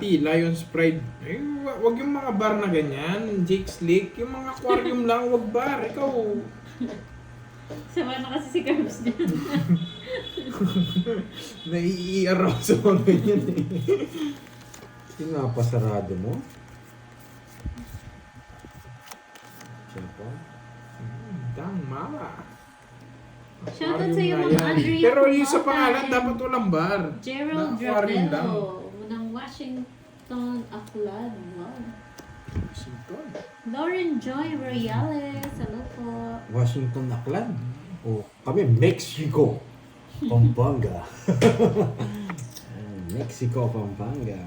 Lion's Pride. Eh, wag yung mga bar na ganyan. Jake's Lake. Yung mga aquarium lang, wag bar. Ikaw. Sama na kasi si Carbs dyan. Naiiaraw sa mga ganyan eh. Yung napasarado mo? Siyempre. Dang mama. Shoutout sa iyo, Aquarium Ma'am na yan. Andrea. Pero yung sa Kumota pangalan, and dapat walang bar. Gerald Na aquarium lang. Dravello ng Washington Aklan. Wow. Washington. Lauren Joy Royales. Hello po. Washington Aklan. O kami, Mexico. Pampanga. Mexico, Pampanga.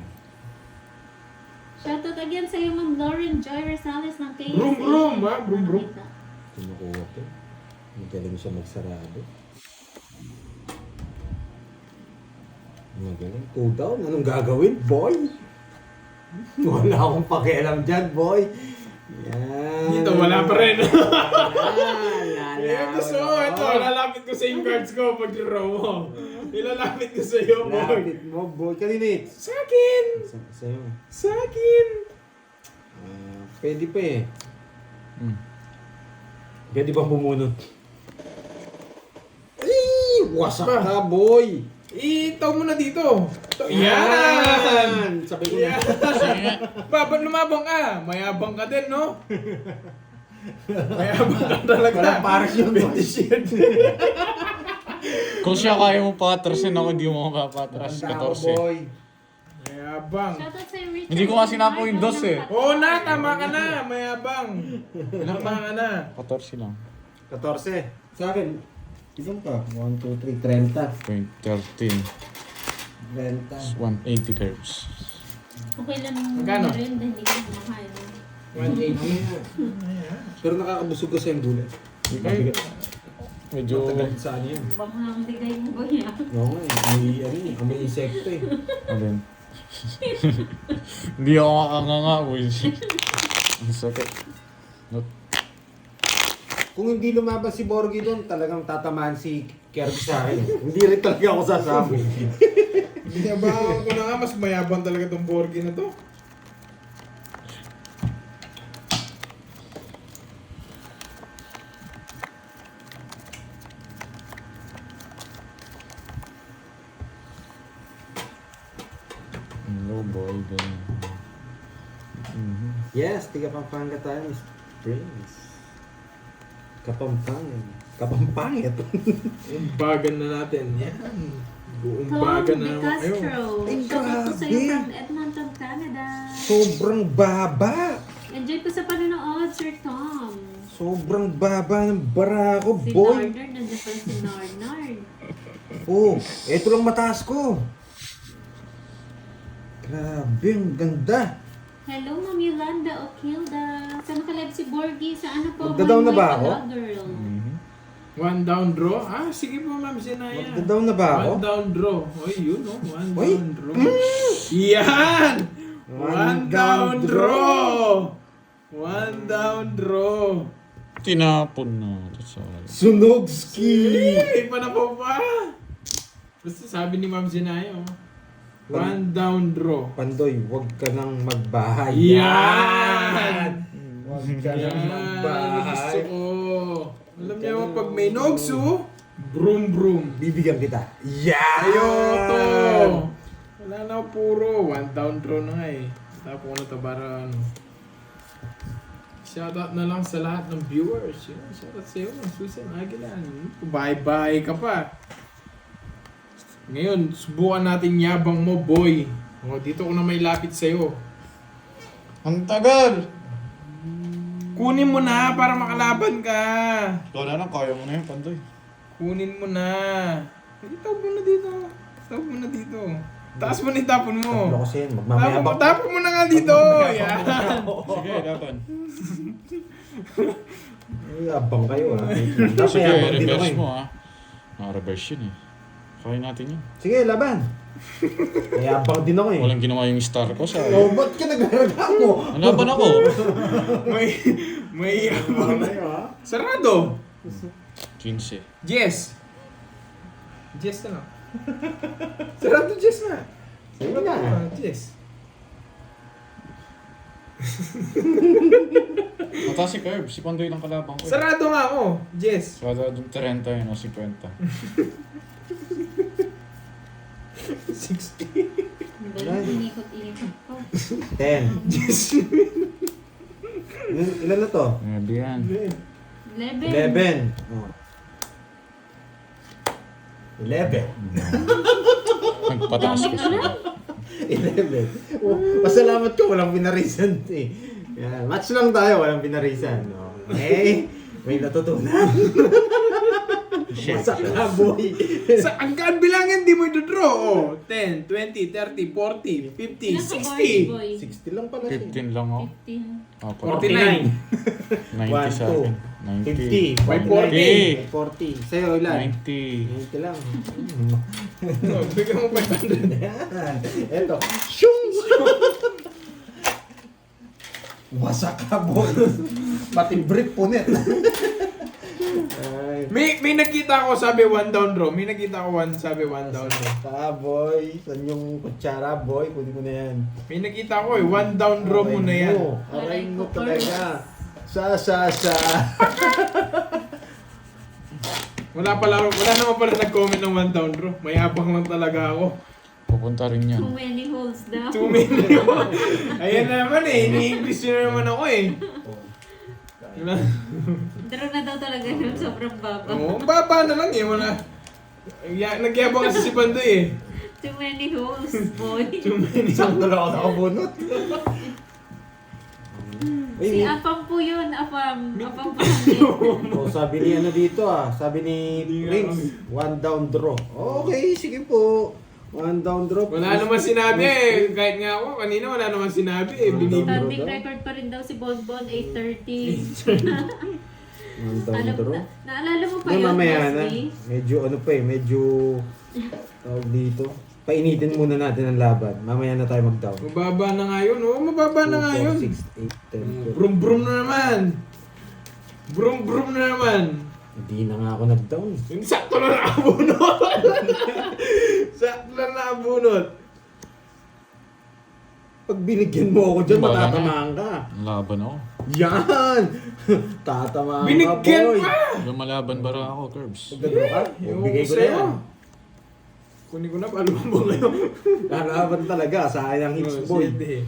Shoutout again sa iyo, Ma'am Lauren Joy Rosales ng KSA. Brum, ha? Brum. Kinukuha to. Magaling siya magsarado. Magaling. 2 down. Anong gagawin, boy? Wala akong pakialam dyan, boy. Yan. Dito, wala pa rin. Wala. Gusto mo, ito, lalapit ko sa yung cards ko pag draw mo. Ilalapit ko sa iyo, boy. Lapit mo, boy. Kanina eh. Sa akin! Sa'yo. Sa akin! Pwede pa eh. Pwede bang bumunot? Ay! Wasak ka, boy! Itaw mo na dito. Yan! Sabay ko na. Yan! Ba't lumabang ka? Mayabang ka din, no? Mayabang ka talaga. Walang pares yung Betisyan. Kung siya kaya mo patrasin ako, hindi mo mapapatras. Tanda ko, 14. boy. Mayabang. Shoutout sa iyo, Richard. Hindi ko kasi napo yung dos eh. Oo na, tama ka na. Mayabang. Tama ka na. 14 lang. 14. Sa akin, isang pa. 1, 2, 3, 30. Point 13. 30. 180 curves. Okay lang Magkano? rin, hindi ko kumakain. 180. Pero nakakabusog kasi yung gulay. Ay, Medyo... Matagal sa ano yun. Baka ang digay mo ba yan? Oo nga eh. May ano eh. May insekto eh. Alin? Hindi ako makakanga, boy. Ang sakit. Not. Kung hindi lumaban si Borgie doon, talagang tatamaan si Kirby sa akin. Hindi rin talaga ako sasama. binabangan ko na nga. Mas mayabang talaga tong Borgie na to. No, boy. Then. Yes, tiga Pampanga tayo, Miss Prince. Kapampangan. Kapampangit. Umbagan na natin. Yan. Tom Umbagan na De naman kayo. Castro. Ay, Shoutout po sa iyo grabe. from Edmonton, Canada. Sobrang baba. Enjoy po sa panonood, Sir Tom. Sobrang baba ng bara ko, Si boy. Narnard, nandiyan pa si Narnard. Oh, eto lang mataas ko. Grabe, ang ganda. Hello, Ma'am Yolanda Okilda. Saan ka-live si Borgie? Sa ano po? Magda-down na ba One ako? Way Pala Girl. One down draw? Ah, sige po ma'am, Sinaya. Magda-down na ba ako? One down draw. Oy, yun oh. One Oy. down draw. Yan! One down draw! One down draw. Tinapon na. That's all. Sunogski. Hindi pa na po pa. Basta sabi ni Ma'am Sinaya, oh. One down draw. Pandoy, huwag ka nang magbahay. Yan! Huwag ka nang Yan! magbahay. Gusto ko. Alam niyo, pag may nogsu, broom broom. Bibigyan kita. Yan! Ayoto! Wala na puro. One down draw na nga eh. Tapo ko na ito para ano. Shoutout na lang sa lahat ng viewers. Yun, shoutout sa iyo, Susan Aguilan. Bye-bye ka pa. Ngayon, subukan natin yabang mo, boy. O, dito ko na may lapit sa iyo. Ang tagal! Kunin mo na para makalaban ka. Ikaw na lang, kaya mo na yun, Pandoy. Kunin mo na. Itawag mo na dito. Itawag mo na dito. Taas mo na itapon mo. Ano kasi yun? Magmamayabang. Tapon mo na nga dito. Yan. Sige, laban. Ay, abang kayo ha. Sige, Napayabang din ako reverse eh. mo ha. Naka-reverse yun eh. Kaya natin yun. Sige, laban. Mayabang din ako eh. Walang ginawa yung star ko sa... Oh, ba't ka nagharga mo? Laban ako. may yabang na. Sarado. 15. Yes. Yes na lang. Sarado Yes na. Sige na. Yes. Mataas si Curb, si Pandoy lang kalabang ko. Sarado nga ako, Jess. Sada doon 30 yun o 50. 60. Ang galing, inikot-inikot ko. 10. Jess. Ilan na to? Grabe yan. 11. 11. Oh. 11. Nagpataas ko siya. 11. Oh, pasalamat ka, walang pinarisan eh. Yan. Match lang tayo, walang pinarisan. Okay? May natutunan. Masak na, boy. Ang kaan bilangin, di mo i-draw. Oh, 10, 20, 30, 40, 50, Ilan ka, 60. boy? 60 lang pala siya. 15 lang ako. 15. Apo. 49. 90 sa akin. 50. 40. 40. Sa'yo, ilan? 90. 90 lang. Oh, bigyan mo 500. Yan. Eto. Shung! Wasak ka, boy. Pati brick punet. Ay. May nakita ko sabi one down draw. May nakita ko sabi one down draw. Ta, boy. Saan yung kutsara, boy? Kunin mo na yan. May nakita ko one down draw mo na yan. Aray mo Aray ko, talaga. Sa. Wala naman pala nag-comment ng one down draw. Mayabang lang talaga ako. Pupunta rin yan. Too many holes daw. 2 million. Ayan naman eh. Ini-English nyo naman ako eh. Diba? Draw na daw talaga yun. Sobrang baba. Oo, baba na lang eh. Wala. Nagyabang kasi si Pandoy eh. Too many holes, boy. Sakto lang ako nakabunot. Si Apam po yun. Apam po yun. Oh, sabi ni ano dito sabi ni Prince, one down draw. Okay, sige po. One down draw. Wala naman sinabi eh. Kahit nga ako, kanina wala naman sinabi eh. Binibig. Standing record pa rin daw si Bonbon, 8:30. One down draw. Naalala mo pa Hindi, yun, mamaya Boss na. B? Medyo ano pa eh, medyo tawag dito. Painitin muna natin ang laban. Mamaya na tayo mag-down. Mababa na nga yun. Oo, mababa na nga yun. 6, 8, 10, 12. Brum brum na naman. Brum brum na naman. Hindi na nga ako nag-down. Yung sakto na nakabunot. Sakto na nakabunot. Pag binigyan mo ako dyan, Wala na. matatamaan ka. Laban ako. Yan! Tatamaan ka, Binigyan boy. pa! Lumalaban bara ako, Curbs. Magdadro ka? Yung Bigay ko na sa'yo. yan. Kunin ko na, paano ba ngayon? Lalaban talaga, sayang hits, boy. Sige.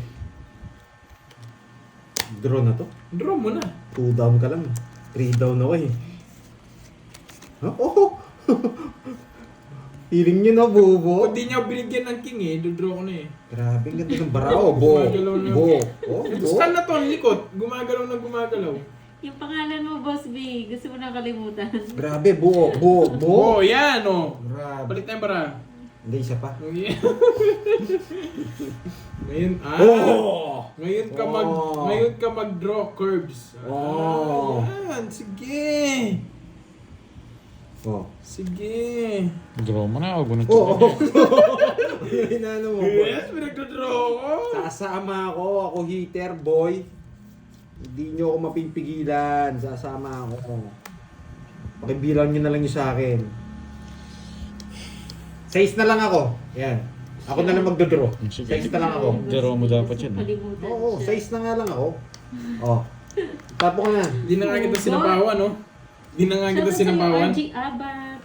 Draw na to. Draw mo na. 2 down ka lang. 3 down ako eh. Huh? Oh! Feeling nyo na, bobo. Kung di niya binigyan ng king eh, dodraw ko na eh. Grabe, ang ganda ng barao. Bo. Gumagalaw na. Bo. Oh, Ito bo. stand na to, ang likot. Gumagalaw na gumagalaw. Yung pangalan mo, Boss B, gusto mo nakalimutan. Grabe, bo. Bo. Bo. Oh, yan oh. Grabe. Balik tayo para. Hindi, isa pa. Oh, yeah. Ngayon, Oh! Ngayon ka mag-draw curves. Oh! Yan, sige. Oh. Sige. Draw mo na ako, bunot Oh, ko. Hinano mo, boy. Yes, pinagdodraw ko. Sasama ako. Ako hitter, boy. Hindi nyo ako mapipigilan. Sasama ako. Pakibilang nyo na lang yung sa akin. 6 na lang ako. Yan. Ako na lang magdodraw. Sige. 6 na lang ako. Draw mo dapat yan. Kalimutan Oo, siya. 6 na nga lang ako. Oh. Tapo ka na. Hindi na nga kita sinapawan, no? Hindi na nga kita Sama sinapawan. sa'yo, RG Abat.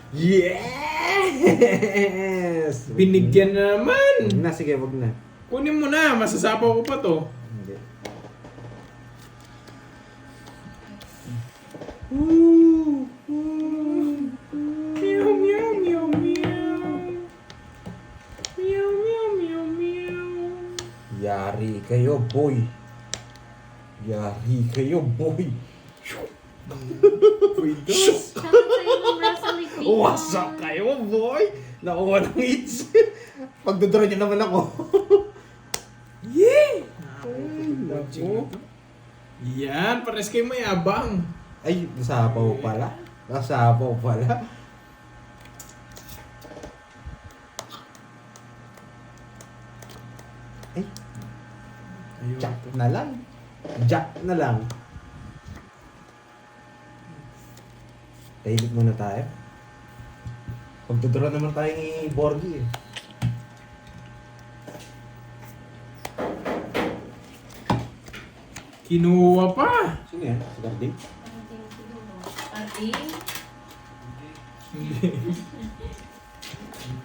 Yes! Binigyan na naman. Wag na, sige, wag na. Kunin mo na, masasapaw ko pa to. Hindi. Meow, meow, meow, meow. Meow, meow, meow, meow. Yari kayo, boy. Yari kayo, boy. Pwidos. Sama sa'yo ng Russell Ipino. Wasak kayo, boy. Nakuha ng hits. Pagdodraw niyo naman ako. Yay! Naku. Yan, pares kayo mayabang. Ay, nasapaw pala. Nasapaw pala. Ay, jack na lang. Jack na lang. Tahimik muna tayo. Pagdodraw naman tayo ni Borgie eh. Kinuha pa. Sino yan? Si Gardi? Ate,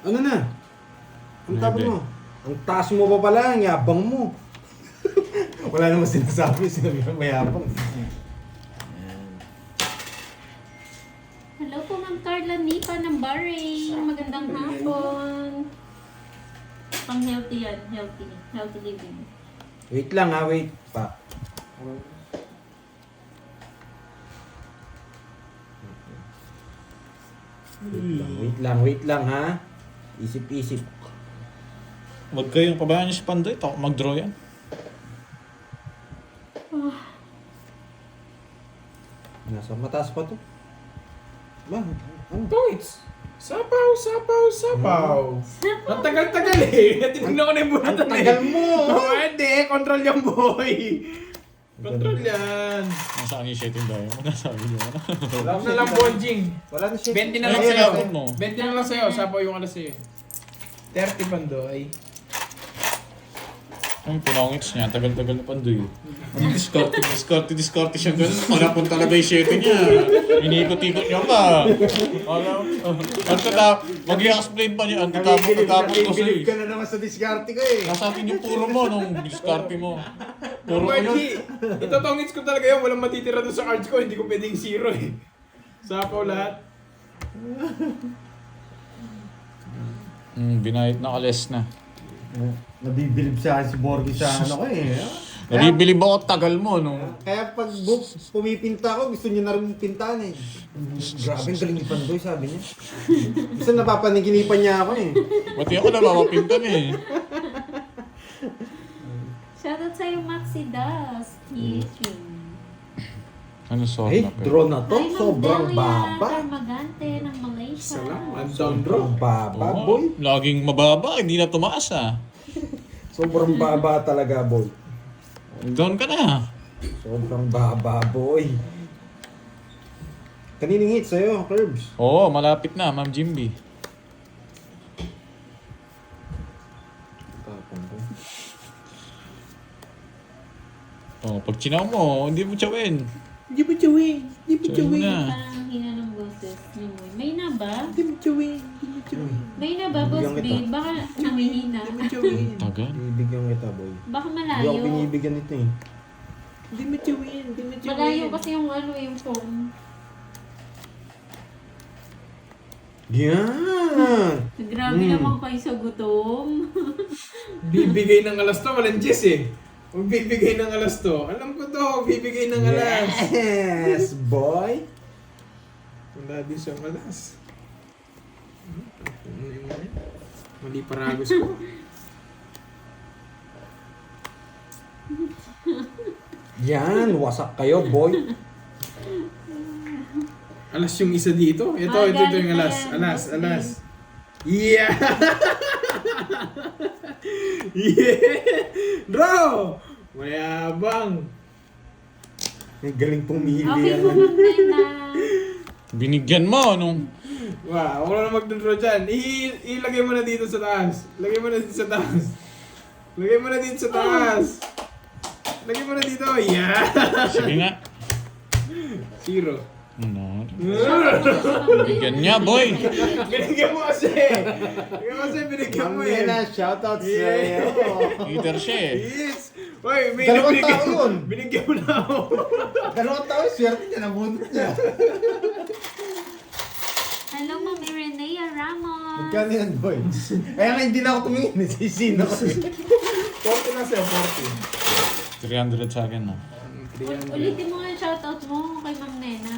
Ano na? Ang tapon Hindi. mo? Ang taas mo pa pala, ang yabang mo. Wala naman sinasabi, sinabi ng mayabang. hello po Ma'am Carla Nipa ng Bahrain. Magandang hapon. Pang healthy yan, healthy. Healthy living. Wait lang ha, wait pa. Wait lang ha. Isip-isip. Huwag kayong pabayaan niyo si Pandoy. Ako mag-draw yan. Nasa mataas pa to. Ba? Ano? Tongits. Sapaw, sapaw, sapaw. Ang tagal-tagal eh. Tinignan ko na yung bunatan Ang tagal mo! Oh, hindi. Control yung boy. Control yan. Nasaan yung setting tayo mo? Nasabi niyo na. Wala Huwag na lang bonjing. Wala na siya. 20 na lang Ayun, sa'yo. ayun mo. 20 na lang sa'yo. Sapaw yung alas sa'yo. 30 Pandoy. Ang pinangits niya, tagal-tagal na Pandoy. Ang discarte siya ganun. Malapon talaga yung setting niya. Inikot-ikot niya pa. Alam, mag-i-explain pa niya. Ang tatapos ko Nakikilig ka sa'yo. na naman sa diskarte ko eh. Nasa atin yung puro mo nung discarte mo. Puro ko Margie, yun. ito tongits ko talaga yun. Walang matitira doon sa cards ko. Hindi ko pwedeng zero eh. Sapaw lahat. Binayit na kales na. Nabibilib sa akin si Borgie sa ano ko eh. Nabibilib ako tagal mo nung. Kaya pag pumipinta ako, gusto niya na rin pintahan eh. Grabe, ang galing ni Pandoy, sabi niya. Minsan napapaniginipan niya ako eh. Pati ako namamapintan eh. Shoutout sa'yo Maxi Dust. Teaching. Ano sort Hey, na draw na to. Hi, Ma'am Sobrang Delia baba. Termagante ng Malaysia. Salamat. Sobrang baba, Oo, boy. laging mababa, hindi na tumaas ah. Sobrang baba talaga, boy. Doon ka na. Sobrang baba, boy. Kaninong hit sa'yo, Curbs? Oo, malapit na, Ma'am Jimby. Oh, pag chinaw mo, hindi mo chawin. Hindi mo chawin. Hindi mo Chawin mo chawin. na. Parang hina ng boses ni Moy. May na ba? Hindi mo chawin. Hindi mo chawin. May na ba, Boss Bigyan kita. Big? Baka namihina. Hindi mo chawin. Tagal. Bibigyan kita, boy. Baka Hindi ako malayo. binibigyan ito eh. Hindi mo chawin. Hindi mo chawin. Malayo kasi yung ano, yung foam. Yan! Grabe naman kayo sa gutom. Bibigay ng alas to. Walang Jess eh. Huwag bibigay ng alas to. Alam ko to. Bibigay ng alas. Yes, boy! Wala din siyang alas. Mali paragos ko. Yan! Wasak kayo, boy! Alas yung isa dito. Ito, Ah, ito galit yung na alas. yan, Alas, Boss alas. Yeah! Yeah! Bro! Mayabang! May galing pumili Okay yan. po, Ma'am Nena. Binigyan mo nung. Wow, ako na mag-draw dyan. Ilagay mo na dito sa taas. Lagay mo na dito sa taas. Lagay mo na dito sa taas. Lagay mo na dito. Yeah! Sige nga. Zero. Ano? Shoutout po sa Ma'am Nena. Bigyan niya, boy. Binigyan mo kasi. Binigyan mo kasi, binigyan mo eh. Yan na, shoutout Yeah. sa'yo. Eater siya eh. Yes! Uy, may Dalawang binigyan tao mo. yun. Binigyan mo na ako. Dalawang tao, swerte niya, nabunot niya. Hello, Ma'am Irenea Ramos. Magkano yan, boy? Kaya nga hindi na ako tumingin, nasisino ko. 40 na siya, 40. 300 sa akin na. Ulitin mo nga yung shoutout mo kay Ma'am Nena.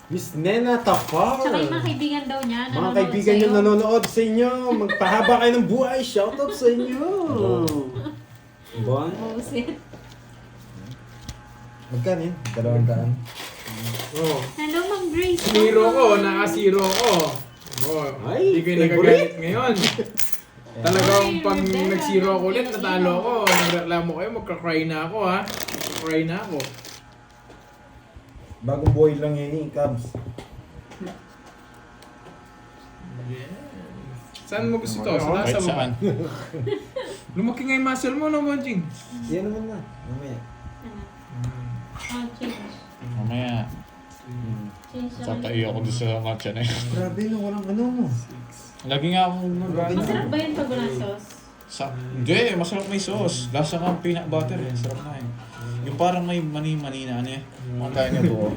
Miss Nena Tafar. Tsaka yung mga kaibigan daw niya. Mga nanonood kaibigan sa'yo. nyo nanonood sa inyo, magpahaba kayo ng buhay, shoutout sa inyo. Bon? Oh, shit. Magkano yun? 200. Oh. Hello, Ma'am Grace. Zero ko, naka-zero ko. Oh, Ay, hindi kayo favorite. nagagalit ngayon. Talagang Ay, pag Rivera, nag-zero ako ulit, Rivera. natalo ako. Nagreklamo kayo, magka-cry na ako ha. Cry na ako. Bagong buhay lang yun eh, Cubs. Saan mo gusto to? Sa taas Kahit sa baba? saan. Lumaki nga yung muscle mo, no, Bonjing? Yan naman na. Mamaya. Ano? Ah, change. Mamaya, Change na tataiyo ako doon sa matcha na yun. Grabe no, walang ano mo. Lagi nga ako Masarap ba yun pag walang sauce? Hindi, masarap may sauce. Lasa nga peanut butter eh. Sarap na eh. Yung parang may mani-mani na ano eh. Mga tayo niya buo.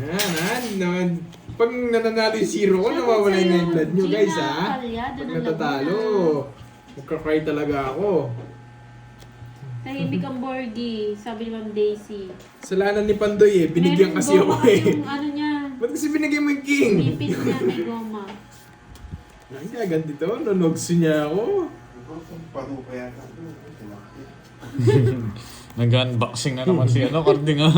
Yan, naman. Pag nananalo yung zero ko, nawawala na yung blood nyo, guys, ha? Pag natatalo, magkakry talaga ako. Tahimik ang Borgie, sabi ni Ma'am Daisy. Kasalanan ni Pandoy eh, binigyan Meron kasi ako goma eh. yung ano niya, Ba't kasi binigyan mo yung king? pipit niya may goma. Ay, gaganti to, nunogso niya ako. Nag-unboxing na naman si ano, Carding ha.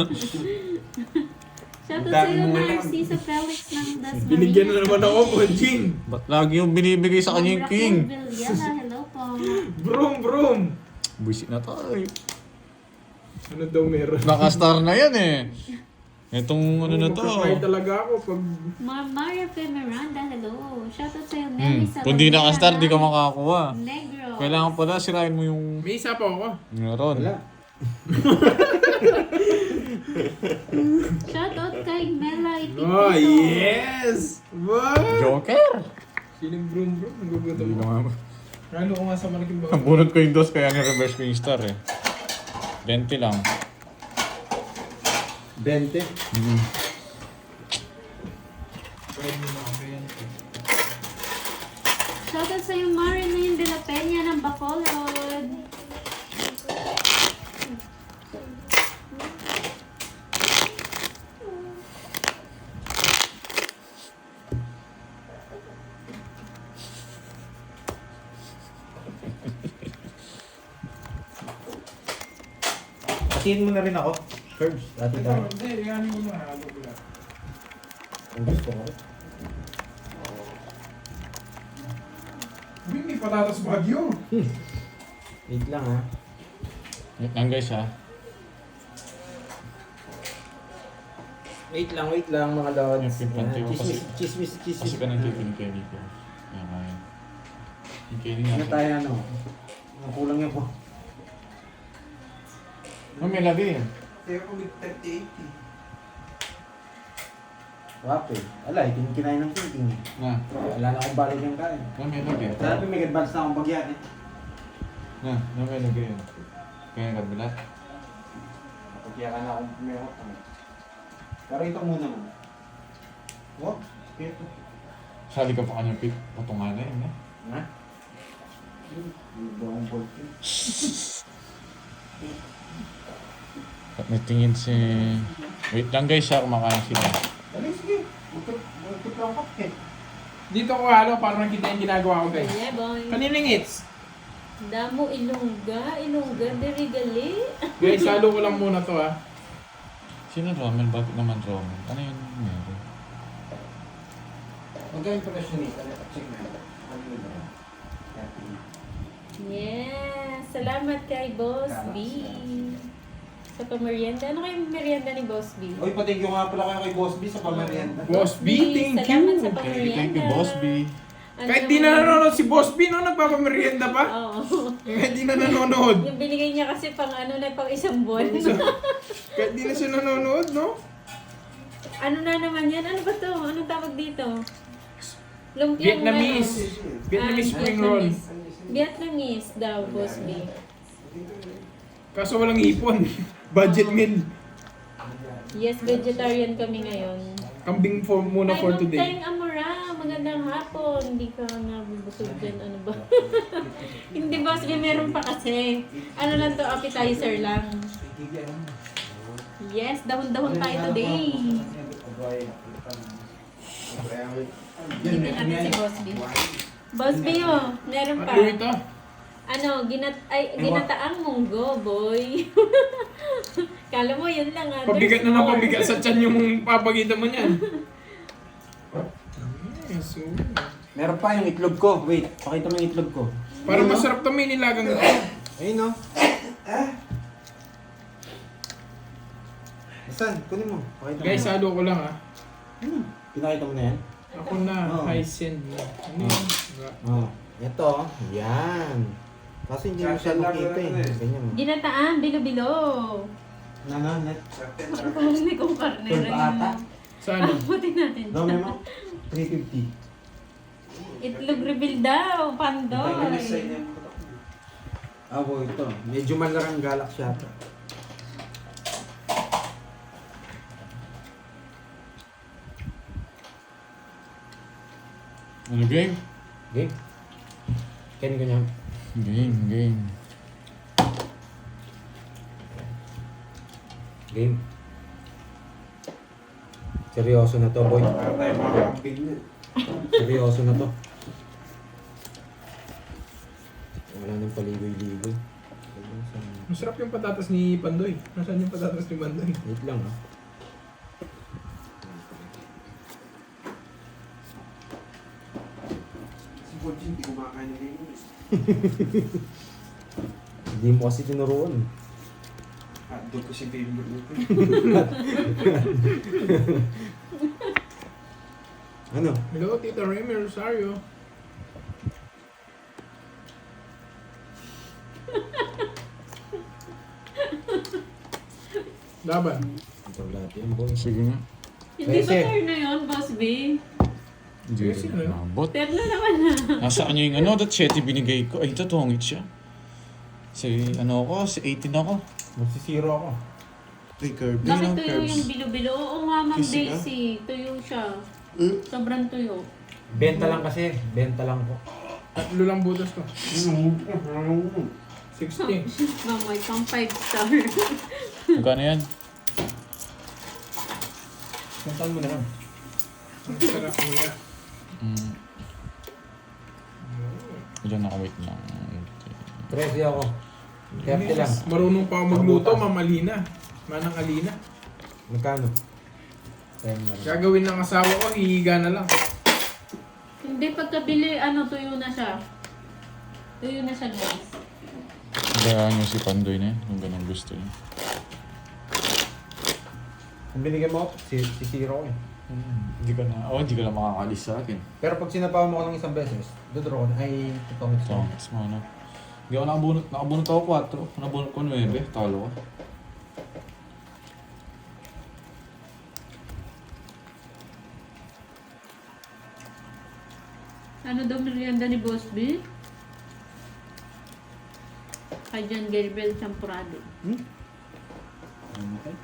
Shoutout sa'yo, Narciso Felix ng Dasmariñas. Binigyan na naman ako, Bonjing. Ba't lagi yung binibigay sa kanya yung king? Villela, hello po. Brum. Buisit na tayo. Ano daw meron? Nakastar na yan eh. Itong ano na to. Magkakry talaga ako pag... Maria Fe Miranda, hello. Shoutout sa'yo, Nelly Salazar. Kung di nakastar, di ka makakakuha. Negro. Kailangan pala sirain mo yung May isa pa ako. meron. Wala. Shoutout kay Melay Pipito. Oh, yes! What? Joker! Sinong brum? Nagugutom Hindi ako. naman. Ralo ko nga sa malaking bago. Nabunod ko yung dos kaya ni-reverse ko yung star eh. 20 lang. 20. Shoutout sa'yo, Marilyn de la Peña ng Bacolod. Patiin mo na rin ako. Curbs, dati dati. Hindi, reganin mo na. Halo ko lang. Ang gusto ko. Uy, may patatas bagyo. Wait lang ha. Wait lang guys ha. Wait lang mga lods. Yung pimpante ko kasi- Chismis. Kasi ka nagkikinig kay Nico. Yan kaya. Yung kinig Ano nga. tayo ano? Ang kulang yan po. Oh, may labi eh. Wape. Alay, kinain ng king. Na. Wala na akong balik yung kain. Na may labi. Sabi may advance na akong bagyan eh. Na may labi yun. Kaya kabila. Pagkiyakan na akong pumirot. Pero ito muna mo. Oh, ito. Sali ka pa kanyang pick. Patungan na yun eh. Ha? Buong bolt yun. At natingin si... Wait lang guys ha, kumakain sila. Dali, sige. Magtut lang ako eh. Dito ko halo para nakita yung ginagawa ko, guys. Yeah, boy. Kaninang hits? Damo Ilongga, dirigali. Guys, halo ko lang muna to, ha. Sino Roman? Bakit naman Roman? Ano yun meron? Magkano yung presyo nito? Check na. Ano yun? Yes, salamat kay Boss B. Sa pamerienda. Ano kayong merienda ni Boss B? Oy, pa-thank you nga pala kayo kay Boss B sa pamerienda. Boss B, thank Salamat you. sa Thank you, pamerienda. Boss B. Ano Kahit di na nanonood si Boss B, no? Nagpapamerienda pa. Oo. Kahit di na nanonood. Yung binigay niya kasi pang ano na pang isang buwan. Kahit di na siya nanonood, no? Ano na naman yan? Ano ba to? Anong tawag dito? Lumpiang Vietnamese. ano? Vietnamese Ah, spring roll. Vietnamese daw, Boss B. Kaso walang hipon. Budget meal. Yes, vegetarian kami ngayon. Kambing for muna for today. Tayong Amora, magandang hapon. Hindi ka nabubusog dyan, ano ba? Hindi Boss B, meron pa kasi. Ano lang to, appetizer lang. Yes, dahon-dahon tayo today. Hindi natin si Boss B. Boss B, oh, meron pa. Ano ito? Ano, ginataang munggo, boy. Kala mo, yun lang ah. Pabigat There's na more. pabigat sa tiyan yung papagita mo niyan. Yes, so, Meron pa yung itlog ko. Wait, pakita mo yung itlog ko. parang masarap to, may nilagang ito. Ayun no. Saan? Kunin mo. Pakita mo. Guys, halo ko lang, ha. Pinakita mo na yan? Ako na, Oh. high send. Ano yun? Oo. Ito. Yan. Kasi hindi mo siya makita eh. Ganyan mo. Ginataan, bilo-bilo. Net. Marami kong karne rin. Ata. Saan? Buti natin No, siya. memo. 350. Itlog reveal daw, pandoy. Ako ito. Medyo malarang galak siya. Ano game? Game. Ken ko niya. Game. Game. Seryoso na to, boy. Seryoso na to. Wala nang paligoy-ligoy. Masarap yung patatas ni Pandoy. Nasaan yung patatas ni Pandoy? Wait lang, ah. Si Bonji, hindi kumakain ng lemon. Hindi mo kasi tinuruan. Hotdog kasi favorite nito. Ano? Hello, Tita Remy Rosario. Laban. Ito lahat yan, boy. Sige nga. Hindi ba Pwede. turn na yun, Boss B? Hindi Yes, rin yun, ano? nabot. Turn na naman na. Nasa kanya yung ano, that 7 binigay ko. Ay, tatungit siya. Si ano ako, si 18 ako. Magsisiro ako. Ay, Kirby Bakit ng tuyo Curbs. yung bilo-bilo? Oo nga, Ma'am Kasi ka? Daisy. Tuyo siya. Sobrang tuyo. Benta lang kasi. Benta lang po. Tatlo lang butas ko. 60. Ma'am, may pang 5 star. Magkano yan? Kantaan mo na lang. Ang sarap niya. Diyan ako, wait lang. 13 ako. 30 lang. Marunong pa ako magluto, Mamalina. Manang Alina. Magkano? 10 lang. Gagawin ng asawa ko, hihiga na lang. Hindi, pagkabili, tuyo na siya. Tuyo na siya, guys. Kaya nyo si Pandoy na yan, kung ganun gusto niya. Kung binigyan mo ako, si Zero ko eh. Hindi ka na, hindi ka na makakalis sa akin. Pero pag sinapaw mo ko ng isang beses, dodraw ko na, ay tutongit So, ko. mas mo ano. Hindi ako nakabunot ako 4. Nakabunot ko 9, talo ko. Ano daw merienda ni Boss B? Kay John Gabriel Champurado. Okay.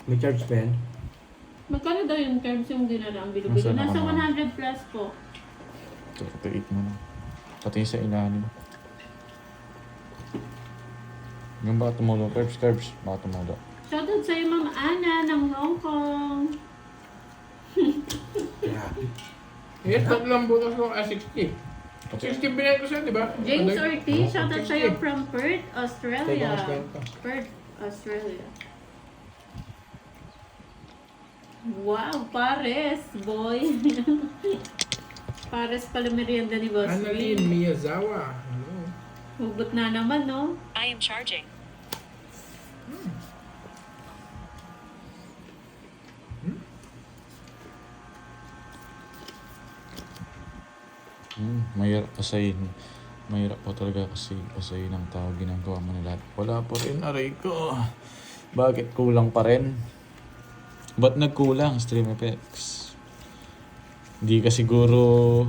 May charge pen. Magkano daw yung terms yung dinala ang bilo-bilo? Nasaan ako Nasa naman? 100 plus po. Ito, 8 mo na. Pati sa ilalim. Yung ba tumulo? Curbs. Baka tumulo. Shoutout sa'yo, Ma'am Ana ng Hong Kong. Grabe. Eh, tatlo lang butas ko, 60. Pati, 60 binayad ko siya, di ba? James Pandoy? Ortiz, shoutout 60. sa'yo from Perth, Teka, Australia. mas kwento. Perth, Australia. Wow, pares, boy. Pares pala merienda ni Boss Annalyn B. Miyazawa. Hello. Hugot na naman, no? I am charging. mahirap pasayin. Mahirap po talaga kasi pasayin ang tao ginagawa mo na lahat. Wala pa rin, aray ko. Bakit kulang pa rin? Ba't nagkulang, Stream Effects? Hindi ka siguro...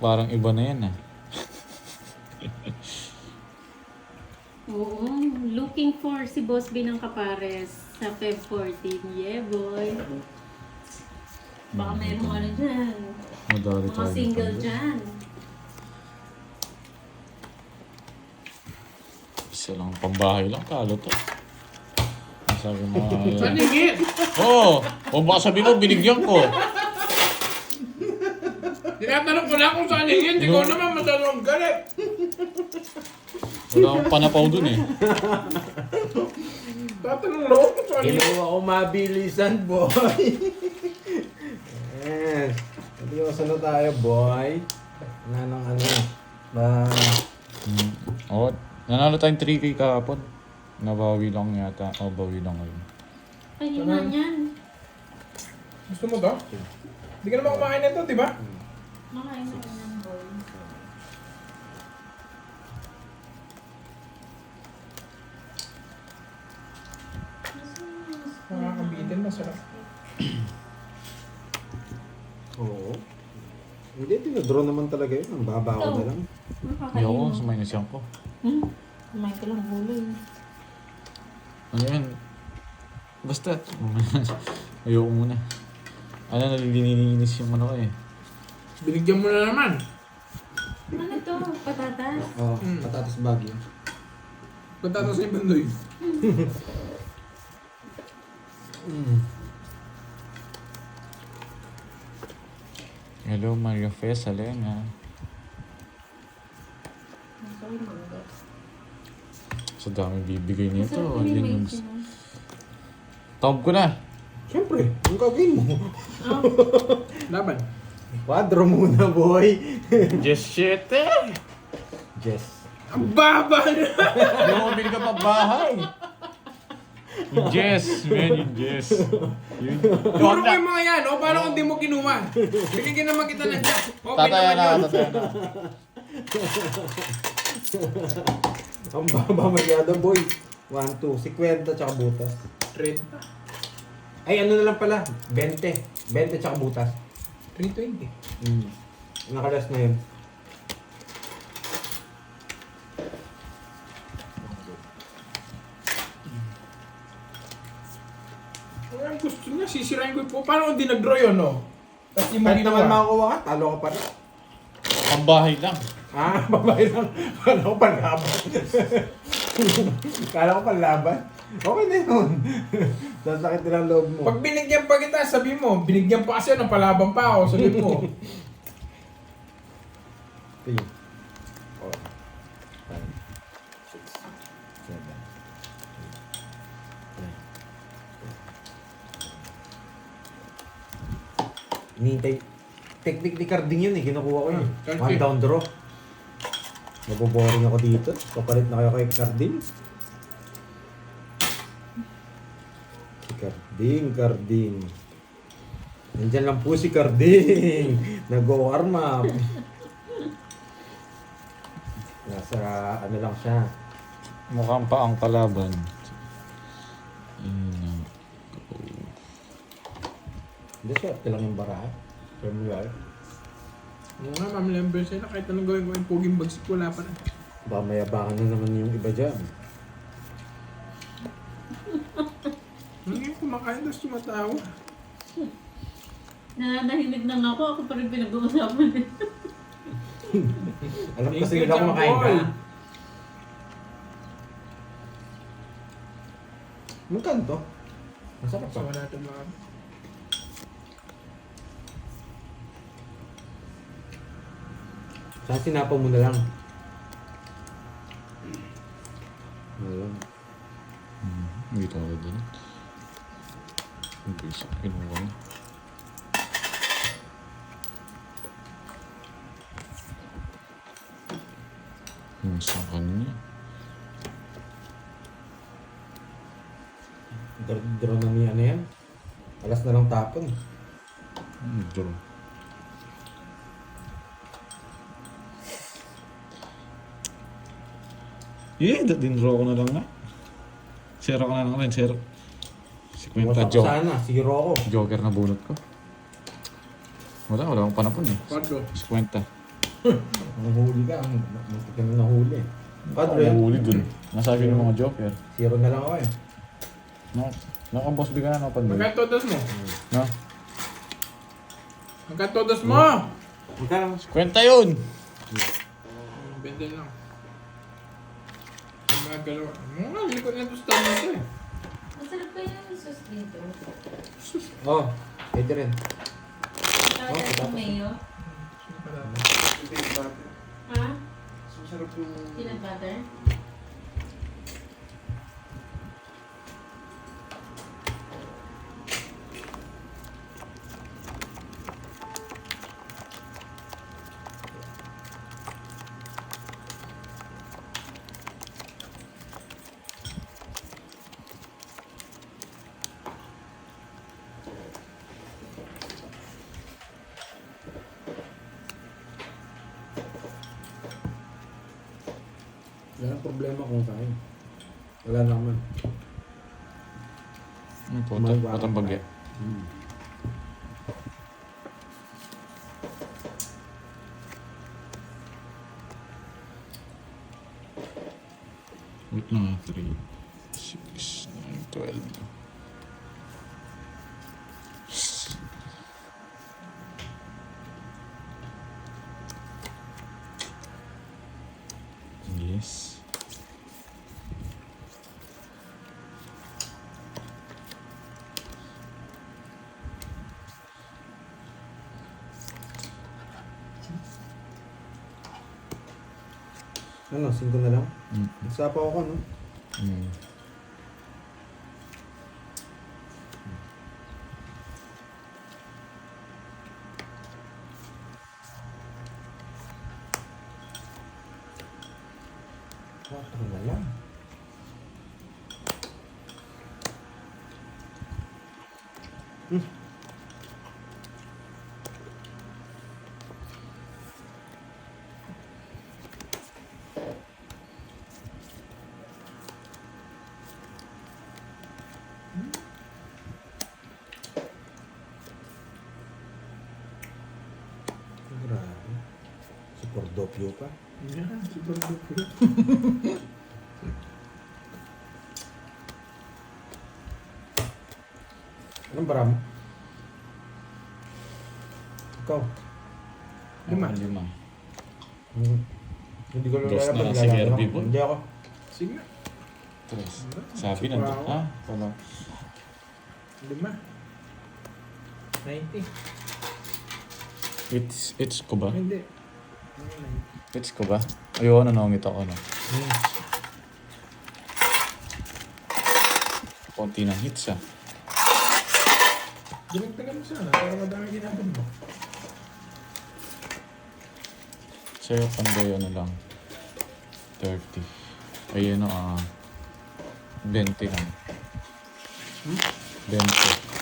Parang iba na yan ah. Oo, looking for si Boss B ng Kapares sa Feb 14. Yeah, boy. Baka mayroong ano dyan. Madali Mga tayo single nito. dyan. Isa lang pambahay lang, kalo to. Sabi mo, Saningit! Oo! O baka sabi mo, binigyan ko. Tinatanong ko lang kung saan hingin, hindi ko naman masyadong galit. Wala akong panapaw dun eh. Tatanong lang kung saan hingin. Kinuha ko mabilisan, boy. Yes. Seryoso na tayo, boy. Wala nang ano. Oo, nanalo tayong 3K kahapon. Nabawi lang yata. O, bawi lang ngayon. Ay, yun na yan. Gusto mo to? Hindi ka naman kumakain nito, di ba? Makain na rin ng boy. Makakabitin, masarap. Oo. Hindi, dinadraw naman talaga yun. Ang baba ko na lang. Makakain Ayoko, mo. sumay na siyang ko. Kumain ka lang gulo eh. Ano yan? Basta. Ayoko muna. Ano, nalilinis yung ano ko eh. Binigyan mo na naman. Ano to? Patatas? Oo, patatas bagyo. Patatas ni Bandoy. Hello, Mario Fes, Alena. Sorry, mangga. Sa dami bibigay nito. Masarap yung Yun yung... maisin, ah. Tawag ko na. Siyempre, ang gagawin mo. Laban. Quadro muna, boy. Just shit eh. Yes. Ang baba na! Hindi mo bili ka pa bahay. Yung Jess, man, yung Jess. Yun. Puro ko yung mga yan, o? Paano kung di mo kinuha? Bigyan naman kita ng jack. Okay Tataya naman na, yun. tataya na. Ang baba masyado, boy. 1, 2, 50 tsaka butas. 30. Ay, ano na lang pala? 20. 20 tsaka butas. 320. Nakalas na yun. Ang gusto niya, sisirain ko po. Paano kung di nag-draw yun, no? Tapos di mo Kahit naman ginawa. makakuha ka, talo ka pa rin. Ang bahay lang. Ah, babae lang. Kala ko panlaban. Kala ko panlaban. Okay na yun. Sasakit din ang loob mo. Pag binigyan pa kita, sabi mo, binigyan pa kasi ng palaban pa ako, sabi mo. 3, 4, 5, 6, 7, 8, 9. Hinihintay. Technique ni Carding yun eh. Kinukuha ko yun. Carding. 1 down draw. Naboboring ako dito. Papalit na kayo kay Carding. Si Carding. Nandyan lang po si Carding. Nag-warm up. Nasa ano lang siya. Mukhang pa ang kalaban. Hindi siya, lang yung baraha. Familiar. Oo nga, Ma'am Lember sila. Kahit anong gawin ko, yung puging bagsik, wala pa rin. Baka mayabangan na naman yung iba dyan. Hindi kumakain, tapos tumatawa. Nananahimik lang ako. Ako pa rin pinag-uusapan eh. Alam Thank kasi you, nila kumakain ka. Jambol. Magkano to? Masarap So, pa. wala natin mga... Saan sinapaw mo na lang? Ayun. Hindi tayo din. Hindi siya kinuha. Yung sa kanya. Draw na niya ano yan? Alas na lang tapon. Draw. Din-draw ko na lang nga. Zero ka na lang rin, zero. Si Quinta Wasak Joker. sana, zero ako. Joker na bunot ko. Wala akong panapon eh. Quadro. Si Quinta. Nahuli ka, muntik ka na nahuli. Padre, Huli dun. Nasabi ng mga Joker. zero na lang ako eh. No, naka-boss bigyan na ako pandoy. Magkano todos mo? No? Magkano todos mo? Magkano? Kwenta yun! 20 lang. Magalawa. Mga likod na tostan na ito eh. Masarap pa yung sauce dito. Oh, pwede rin. Kaya sa mayo. Hindi, butter. Ha? Masarap yung... Peanut butter? Wala nang problema kung kain. Wala naman. Ano po? Tumawa Batang ka. bagya. Hmm. Wait na nga. 3, 6, 9, 12. Yes. Ano, 5 na lang? Mm. Nagsapaw ako, no? Mm. Ano na lang? Grabe. Si Cordopio pa. Yan, super duper. Anong bara mo? Ikaw? Lima. Ako, 5. Hmm. Hindi ko Dos na lang si lalaki Kirby, ako. boy. Hindi ako. Sige na. 3. Sabi na. Wow. Ah, pala. 5. 90. It's ko ba? Hindi. It's ko ba? Ayoko na nangungit ako, no? Konti ng hits, ah. Dinagdagan mo sana para madami ginapon mo. Sa'yo, panday, ano lang. 30. Ay, ano, 20 lang. 20.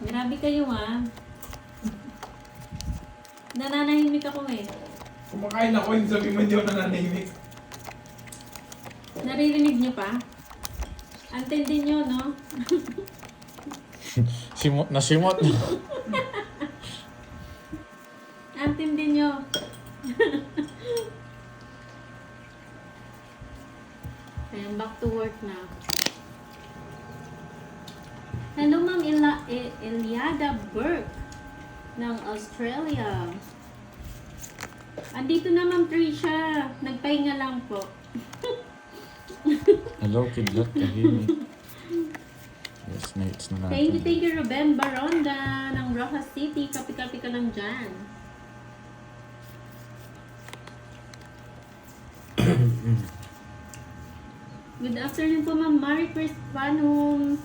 Grabe kayo ah. Nananahimik ako eh. Kumakain ako, hindi sabi mo hindi ako nananahimik. Naririnig niyo pa? Antindi niyo, no? Nasimot. Antindi niyo. Ayan, back to work na. Hello, Ma'am Eliada Burke ng Australia. Andito na, Ma'am Tricia. Nagpahinga lang po. Hello, Kidlat. Tahini. Yes, mates na natin. Thank you, Ruben Baronda ng Rojas City. Kapi-kapi ka lang dyan. Good afternoon po, Ma'am Marie Crispanum.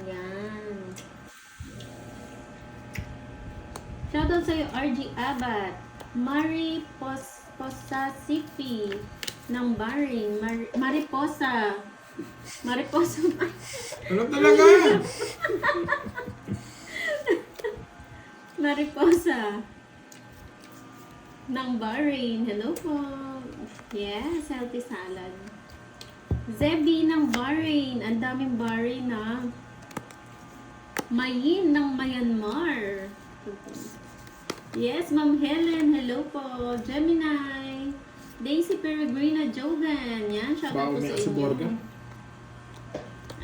Yan. Shoutout sa'yo, RG Abad. Marie Posasifi ng Bahrain. Mariposa. Mariposa. Ano talaga? Mariposa ng Bahrain. Hello po. Yes, healthy salad. Zebi ng Bahrain. Ang daming Bahrain na. Mayin ng Myanmar. Yes, Ma'am Helen. Hello po. Gemini. Daisy Peregrina Jogan. Yan, shoutout po sa inyo.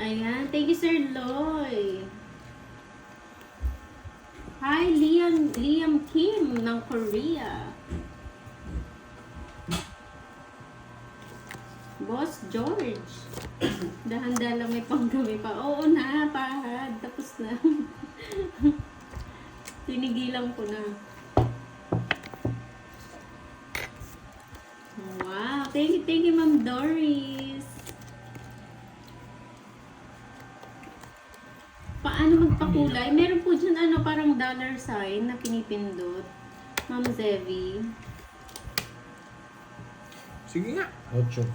Ayan. Thank you, Sir Loy. Hi, Liam Kim ng Korea. Boss George. Dahan-dahan lang may panggabi pa. Oo na, pahad. Tapos na. Tinigilan ko na. Wow. Thank you, Ma'am Doris. Paano magpakulay? Meron po dyan parang dollar sign na pinipindot. Ma'am Zevi. Sige nga. 8.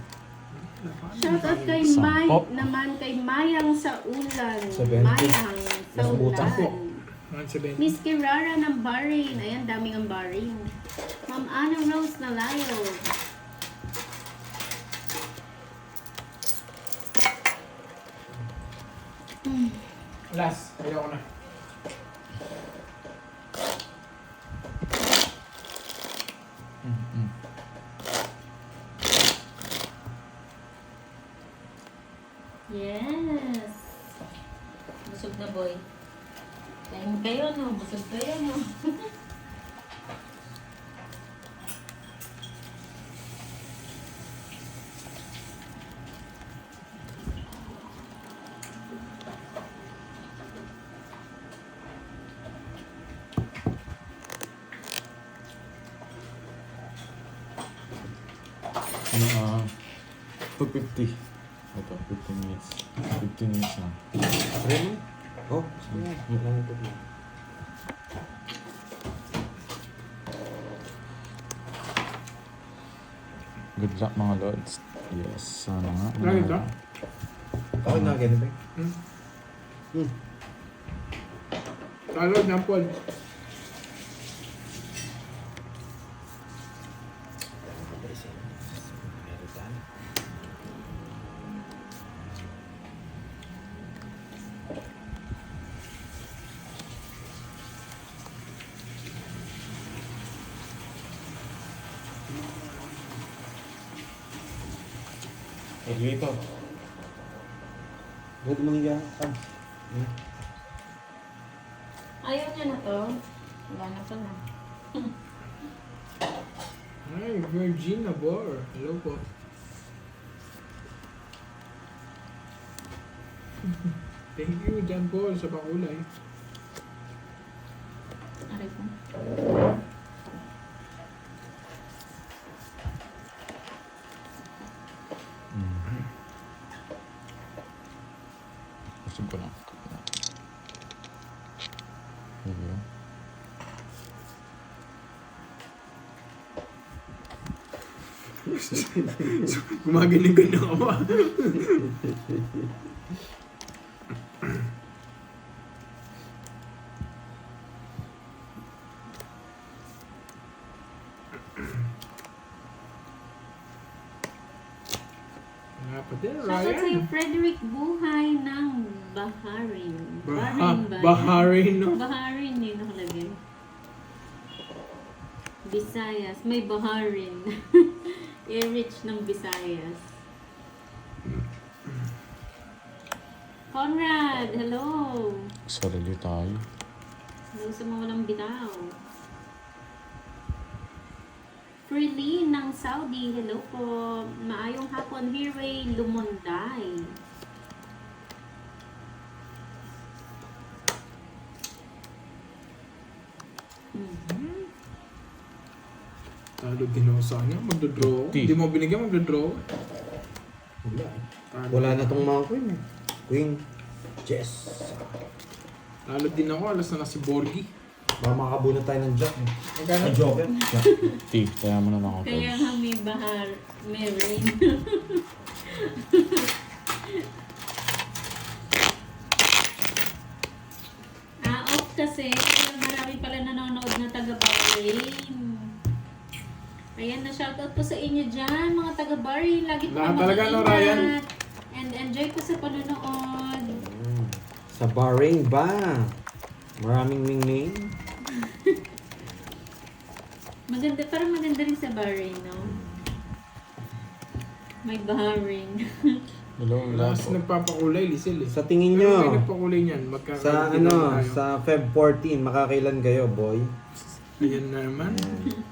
Shoutout kay Sampo. Mike naman, kay Mayang sa Ulan. 70. Mayang sa Nakabutan po. Ulan. 170. Miss Kirara ng Bahrain. Ayan, daming ang Bahrain. Ma'am Ana Rose Nalayo. Last. Ayoko na. Yes. Busog na boy. Kain kayo no, busog kayo no. Ano, 250. Ito, 15 minutes. 15 minutes na. Try mo. Oh, sige yan. Wala nang problema. Good luck mga lords. Yes, sana nga. Lagi ito? Okay na, ganun ba? Talo, Jampol. Dito. Huwag mo nga. Ayaw niya na to. Wala na pala. Ay, Virginia Bor. Hello po. Thank you, John Paul, sa pakulay. Aray ko. Gusto ko na. Here. Gumaganyan-ganyan ka ba? Nga pa din, Shoutout sa'yo, Ryan. Frederick Buhay ng Bahrain. Bahrain ba? Bahrain, no? Bahrain eh, nakalagay. Visayas. May Bahrain. Erich ng Visayas. Conrad, hello. Sarili tayo. Hello sa mga walang bitaw. Freely ng Saudi, hello po. Maayong hapon, Hirway Lumonday. Talo din ako sa kanya. Magdodraw ako. Ti. Hindi mo binigyan, magdodraw ako. Wala. Talo. Wala na tong mga queen eh. Queen. Chess. Talo din ako. Alas na si Borgie. Baka makakabunot tayo ng jack eh. Magkano? Ay, joker. Jack. T, kaya mo na ako. Kaya nga may bahar, may rain. Off kasi. Marami pala nanonood na taga-Bahrain. Ayan, na-shoutout po sa inyo dyan, mga taga-Bahrain. Lagi po Lahat kayo talaga, no, mag-iingat. Ryan? And enjoy po sa panonood. Sa Bahrain ba? Maraming mingming. Maganda, parang maganda rin sa Bahrain, no? May Bahrain. Hello, Last last. nagpapakulay, Lisel eh. Sa tingin Pero may nyo, nagpakulay niyan. sa Magkakailan ano, tayo. sa Feb 14, makakailan kayo, boy? Ayan na naman.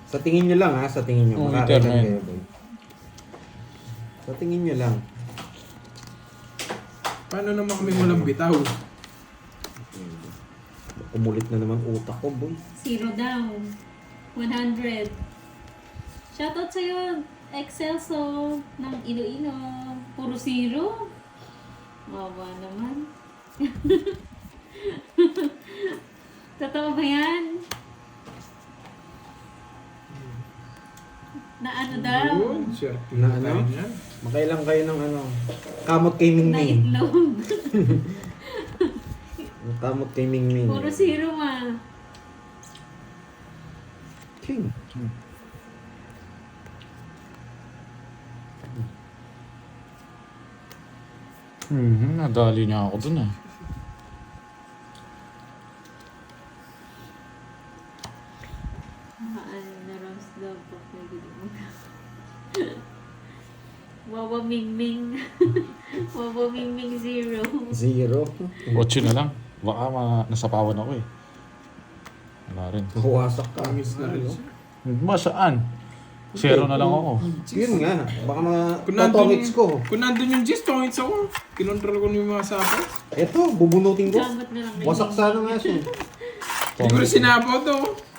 Sa tingin nyo lang ha, sa tingin nyo, Oh, makakailan internet. kayo, boy? Sa tingin nyo lang. Paano naman kami walang bitaw? Kumulit na naman utak ko, boy. 0 daw. 100. Shoutout sa'yo, Excelso ng Iloilo. Puro 0. Wawa naman. Totoo ba yan? Na ano daw? Yun, swerte Na na ano? tayo niyan. Makailang kayo ng ano, kamot kay Na Mingming. itlog. Kamot kay Mingming. Puro zero King. Nadali niya ako dun ah. Na Rams daw po. Wawa Mingming. Wawa Mingming zero. 0. 8 na lang. Baka nasapawan ako eh. Wala rin. Huwasak ka. Pangis na rin siya. Ba, saan? 0 na lang ako. Yun nga. Baka mga Kung nandun, totokits ko. kung nandun yung G's, tongits ako. Kinontrol ko na yung mga sapo. Eto, bubunutin ko. Gamot na lang. Wasak sana nga siya. Siguro sinapo to.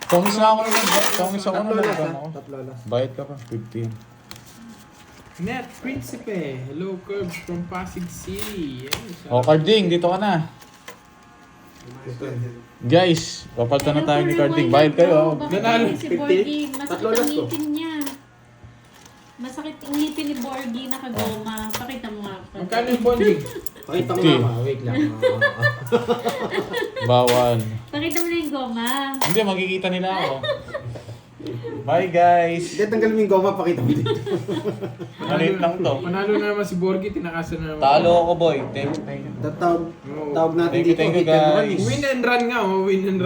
Tongis na ako naman. Tongis ako Tatlo naman. las ha. Ako. Tatlo las. Bayad ka pa. 15. Net Principe. Hello, Curbs from Pasig City. Yes. O, Carding, dito ka na. Guys, papalitan na tayo ni Carding. Bayad kayo. Nanalo. Si Borgie, Tatlo masakit las ang to. ngipin niya. Masakit ang ngipin ni Borgie, nakagoma. Pakita mo nga. Magkano yung bonding? Pakita ko 50. nga. Wait lang. Bawal. Pakita mo na yung goma. Hindi, makikita nila ako. Bye guys. Hindi, tanggalin mo yung goma. Pakita mo dito. Maliit lang to. Manalo na naman si Borgie, tinakasan na naman. Talo ako boy. Thank you. Tawag natin dito. Thank you, hit and run guys. eh. Win and run nga, oh. Win and run.